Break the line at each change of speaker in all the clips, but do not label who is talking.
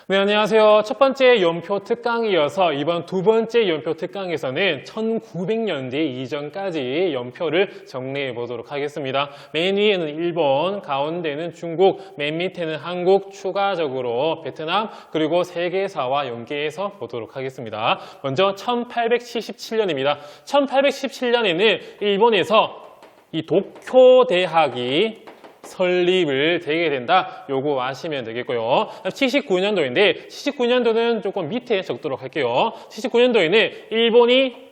네, 안녕하세요. 첫 번째 연표 특강이어서 이번 두 번째 연표 특강에서는 1900년대 이전까지 연표를 정리해 보도록 하겠습니다. 맨 위에는 일본, 가운데는 중국, 맨 밑에는 한국, 추가적으로 베트남, 그리고 세계사와 연계해서 보도록 하겠습니다. 먼저 1877년입니다. 1877년에는 일본에서 이 도쿄대학이 설립을 되게 된다. 요거 아시면 되겠고요. 79년도인데 79년도는 조금 밑에 적도록 할게요. 79년도에는 일본이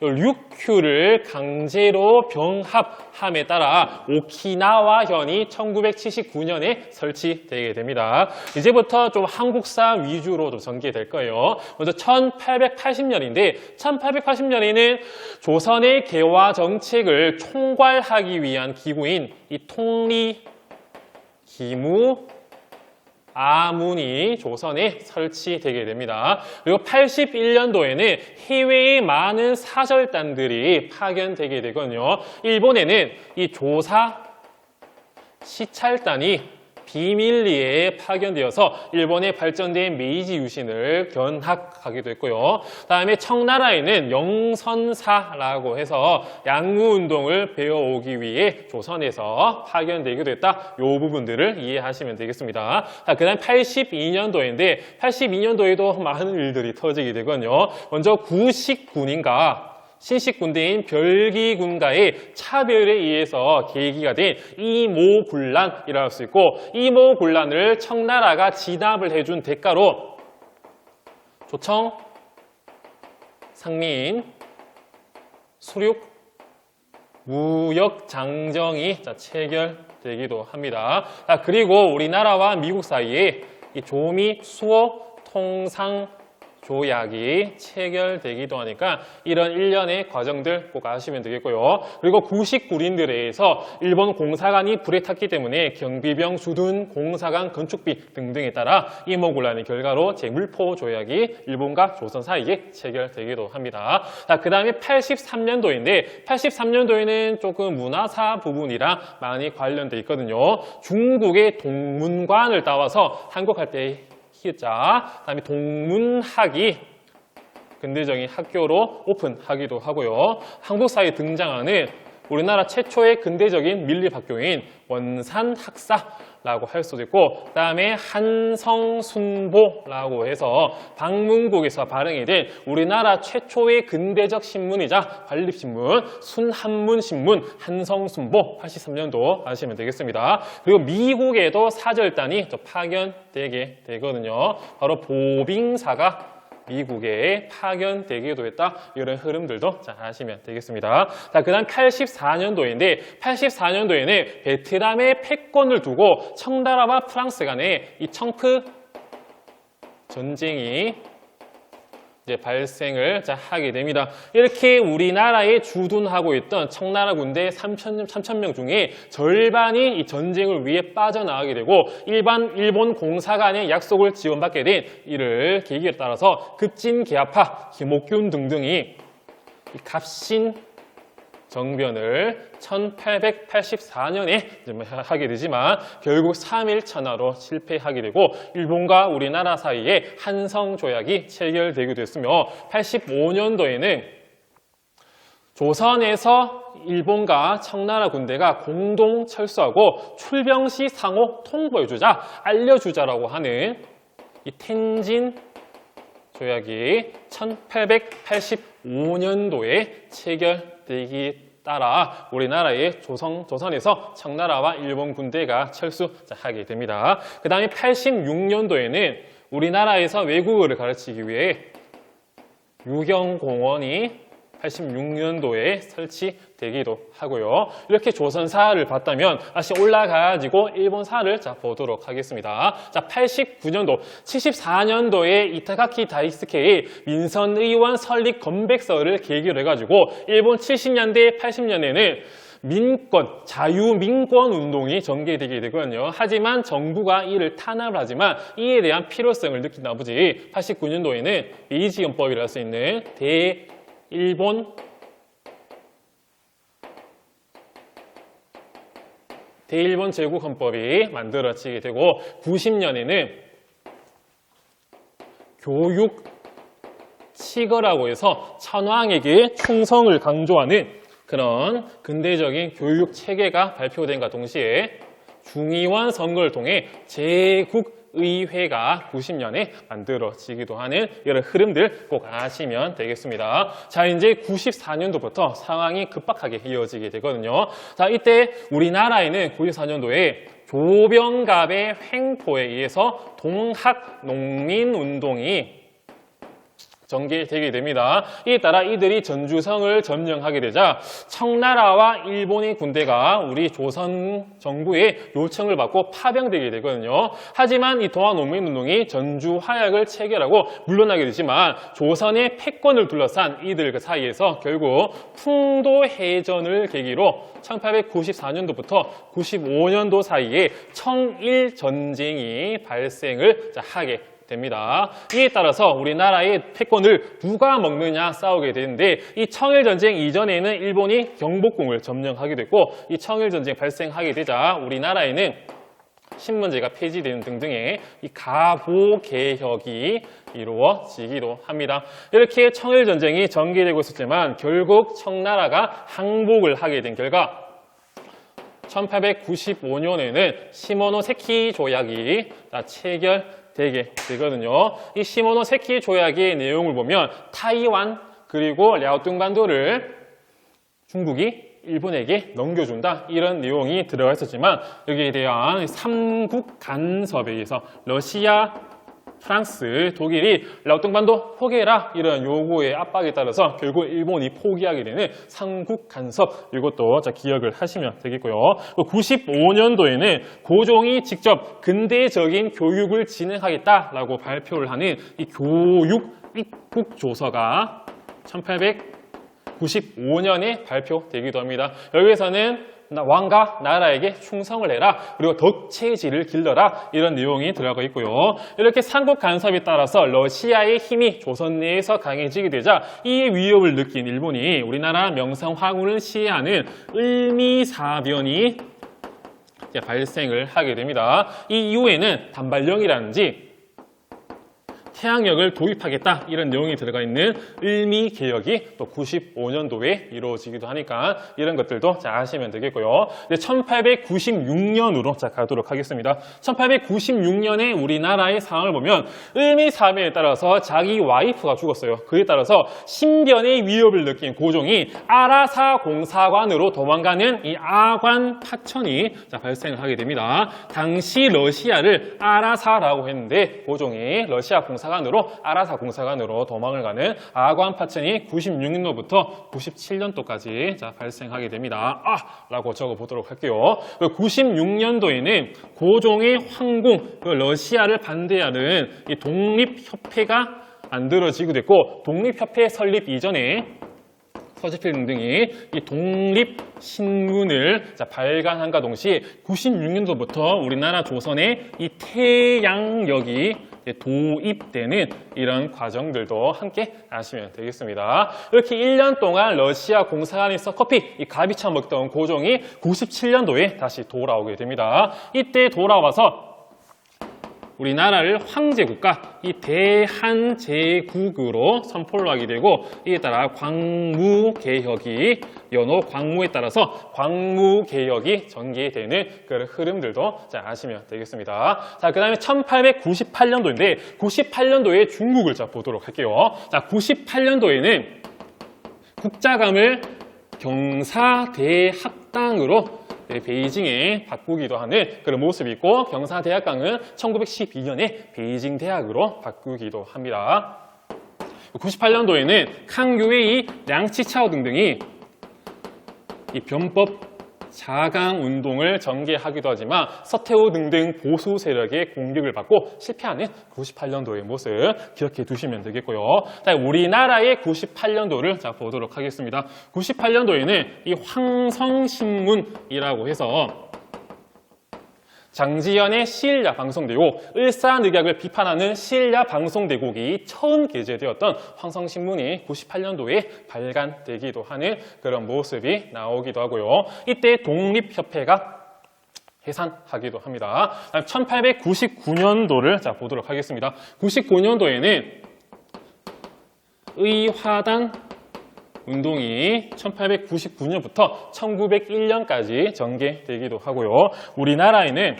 류큐를 강제로 병합함에 따라 오키나와현이 1979년에 설치되게 됩니다. 이제부터 좀 한국사 위주로 좀 전개될 거예요. 먼저 1880년인데 1880년에는 조선의 개화 정책을 총괄하기 위한 기구인 이 통리기무 아문이 조선에 설치되게 됩니다. 그리고 81년도에는 해외의 많은 사절단들이 파견되게 되거든요. 일본에는 이 조사 시찰단이 비밀리에 파견되어서 일본의 발전된 메이지 유신을 견학하기도 했고요. 다음에 청나라에는 영선사라고 해서 양무운동을 배워오기 위해 조선에서 파견되기도 했다. 이 부분들을 이해하시면 되겠습니다. 자, 그 다음 82년도인데 82년도에도 많은 일들이 터지게 되거든요. 먼저 구식군인가 신식군대인 별기군과의 차별에 의해서 계기가 된 이모군란이라고 할 수 있고, 이모군란을 청나라가 진압을 해준 대가로 조청, 상민, 수륙, 무역장정이 체결되기도 합니다. 그리고 우리나라와 미국 사이에 이 조미 수호 통상 조약이 체결되기도 하니까 이런 일련의 과정들 꼭 아시면 되겠고요. 그리고 구식군인들에 의해서 일본 공사관이 불에 탔기 때문에 경비병 주둔 공사관 건축비 등등에 따라 이모군란의 결과로 제물포 조약이 일본과 조선 사이에 체결되기도 합니다. 그 다음에 83년도인데 83년도에는 조금 문화사 부분이랑 많이 관련돼 있거든요. 중국의 동문관을 따와서 한국할 때 희자, 그다음에 동문학이 근대적인 학교로 오픈하기도 하고요. 한국사에 등장하는 우리나라 최초의 근대적인 밀립학교인 원산학사라고 할 수도 있고, 그 다음에 한성순보라고 해서 방문국에서 발행이 된 우리나라 최초의 근대적 신문이자 관립신문 순한문신문 한성순보 83년도 아시면 되겠습니다. 그리고 미국에도 사절단이 파견되게 되거든요. 바로 보빙사가 미국에 파견되기도 했다. 이런 흐름들도 잘 아시면 되겠습니다. 자, 그 다음 84년도인데 84년도에는 베트남의 패권을 두고 청나라와 프랑스 간의 이 청프 전쟁이 이제 발생을 하게 됩니다. 이렇게 우리나라에 주둔하고 있던 청나라 군대 3,000명 중에 절반이 이 전쟁을 위해 빠져나가게 되고 일본 공사관의 약속을 지원받게 된 이를 계기에 따라서 급진계합파, 김옥균 등등이 갑신 정변을 1884년에 하게 되지만 결국 3일 천하로 실패하게 되고 일본과 우리나라 사이에 한성조약이 체결되기도 했으며 85년도에는 조선에서 일본과 청나라 군대가 공동 철수하고 출병시 상호 통보해주자, 알려주자라고 하는 이 텐진 조약이 1885년도에 체결되기 따라 우리나라의 조선에서 청나라와 일본 군대가 철수하게 됩니다. 그 다음에 86년도에는 우리나라에서 외국어를 가르치기 위해 유경공원이 86년도에 설치되기도 하고요. 이렇게 조선사를 봤다면 다시 올라가가지고 일본사를 보도록 하겠습니다. 자, 89년도, 74년도에 이타가키 다이스케의 민선의원 설립 건백서를 계기로 해가지고 일본 70년대, 80년에는 민권, 자유민권 운동이 전개되게 되거든요. 하지만 정부가 이를 탄압을 하지만 이에 대한 필요성을 느낀 나머지 89년도에는 메이지헌법이라 할 수 있는 대일본 제국헌법이 만들어지게 되고 90년에는 교육 치거라고 해서 천황에게 충성을 강조하는 그런 근대적인 교육 체계가 발표된과 동시에 중의원 선거를 통해 제국의회가 90년에 만들어지기도 하는 이런 흐름들 꼭 아시면 되겠습니다. 자, 이제 94년도부터 상황이 급박하게 이어지게 되거든요. 자, 이때 우리나라에는 94년도에 조병갑의 횡포에 의해서 동학농민운동이 전개되게 됩니다. 이에 따라 이들이 전주성을 점령하게 되자 청나라와 일본의 군대가 우리 조선 정부의 요청을 받고 파병되게 되거든요. 하지만 이 동학농민운동이 전주 화약을 체결하고 물러나게 되지만 조선의 패권을 둘러싼 이들 그 사이에서 결국 풍도해전을 계기로 1894년도부터 95년도 사이에 청일전쟁이 발생을 하게 됩니다. 이에 따라서 우리나라의 패권을 누가 먹느냐 싸우게 되는데 이 청일전쟁 이전에는 일본이 경복궁을 점령하게 됐고 이 청일전쟁 발생하게 되자 우리나라에는 신문제가 폐지되는 등등의 이 가보개혁이 이루어지기도 합니다. 이렇게 청일전쟁이 전개되고 있었지만 결국 청나라가 항복을 하게 된 결과 1895년에는 시모노세키 조약이 체결되게 되거든요. 이 시모노세키 조약의 내용을 보면 타이완 그리고 랴오뚱반도를 중국이 일본에게 넘겨준다 이런 내용이 들어가 있었지만 여기에 대한 삼국 간섭에 의해서 러시아, 프랑스, 독일이 랴오뚱반도 포기해라 이런 요구의 압박에 따라서 결국 일본이 포기하게 되는 삼국 간섭 이것도 기억을 하시면 되겠고요. 95년도에는 고종이 직접 근대적인 교육을 진행하겠다라고 발표를 하는 이 교육 입국조서가 1895년에 발표되기도 합니다. 여기에서는 왕과 나라에게 충성을 해라 그리고 덕체지를 길러라 이런 내용이 들어가 있고요. 이렇게 삼국 간섭에 따라서 러시아의 힘이 조선 내에서 강해지게 되자 이 위협을 느낀 일본이 우리나라 명성 황후를 시해하는 을미사변이 발생을 하게 됩니다. 이 이후에는 단발령이라든지 태양력을 도입하겠다 이런 내용이 들어가 있는 을미개혁이 또 95년도에 이루어지기도 하니까 이런 것들도 아시면 되겠고요. 1896년으로 가도록 하겠습니다. 1896년에 우리나라의 상황을 보면 을미사변에 따라서 자기 와이프가 죽었어요. 그에 따라서 신변의 위협을 느낀 고종이 아라사 공사관으로 도망가는 이 아관 파천이 발생을 하게 됩니다. 당시 러시아를 아라사라고 했는데 고종이 러시아 공사관으로 아라사 공사관으로 도망을 가는 아관 파천이 96년도부터 97년도까지 발생하게 됩니다. 라고 적어보도록 할게요. 96년도에는 고종의 황궁, 러시아를 반대하는 이 독립협회가 만들어지게 됐고 독립협회 설립 이전에 서지필 등등이 이 독립신문을 발간한과 동시에 96년도부터 우리나라 조선에 이 태양역이 도입되는 이런 과정들도 함께 아시면 되겠습니다. 이렇게 1년 동안 러시아 공사관에서 커피, 이 가비차 먹던 고종이 97년도에 다시 돌아오게 됩니다. 이때 돌아와서 우리나라를 황제국가, 이 대한제국으로 선포를 하게 되고 이에 따라 광무개혁이 연호 광무에 따라서 광무개혁이 전개되는 그런 흐름들도 아시면 되겠습니다. 자, 그 다음에 1898년도인데 98년도에 중국을 보도록 할게요. 자, 98년도에는 국자감을 경사대학당으로 베이징에 바꾸기도 하는 그런 모습이 있고 경사대학강은 1912년에 베이징대학으로 바꾸기도 합니다. 98년도에는 캉유웨이, 량치차오 등등이 이 변법 자강 운동을 전개하기도 하지만 서태후 등등 보수 세력의 공격을 받고 실패하는 98년도의 모습 기억해 두시면 되겠고요. 자, 우리나라의 98년도를 보도록 하겠습니다. 98년도에는 이 황성신문이라고 해서 장지연의 시일야 방송대고 을사늑약을 비판하는 시일야 방송대곡이 처음 게재되었던 황성신문이 98년도에 발간되기도 하는 그런 모습이 나오기도 하고요. 이때 독립협회가 해산하기도 합니다. 1899년도를 자 보도록 하겠습니다. 99년도에는 의화단 운동이 1899년부터 1901년까지 전개되기도 하고요. 우리나라에는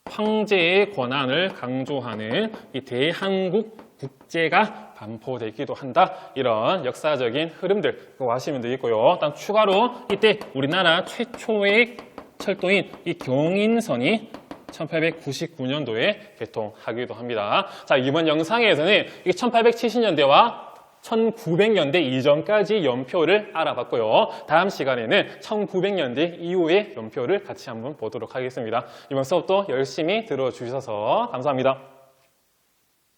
황제의 권한을 강조하는 이 대한국 국제가 반포되기도 한다. 이런 역사적인 흐름들 아시면 되겠고요. 일단 추가로 이때 우리나라 최초의 철도인 이 경인선이 1899년도에 개통하기도 합니다. 자, 이번 영상에서는 1870년대와 1900년대 이전까지 연표를 알아봤고요. 다음 시간에는 1900년대 이후의 연표를 같이 한번 보도록 하겠습니다. 이번 수업도 열심히 들어주셔서 감사합니다.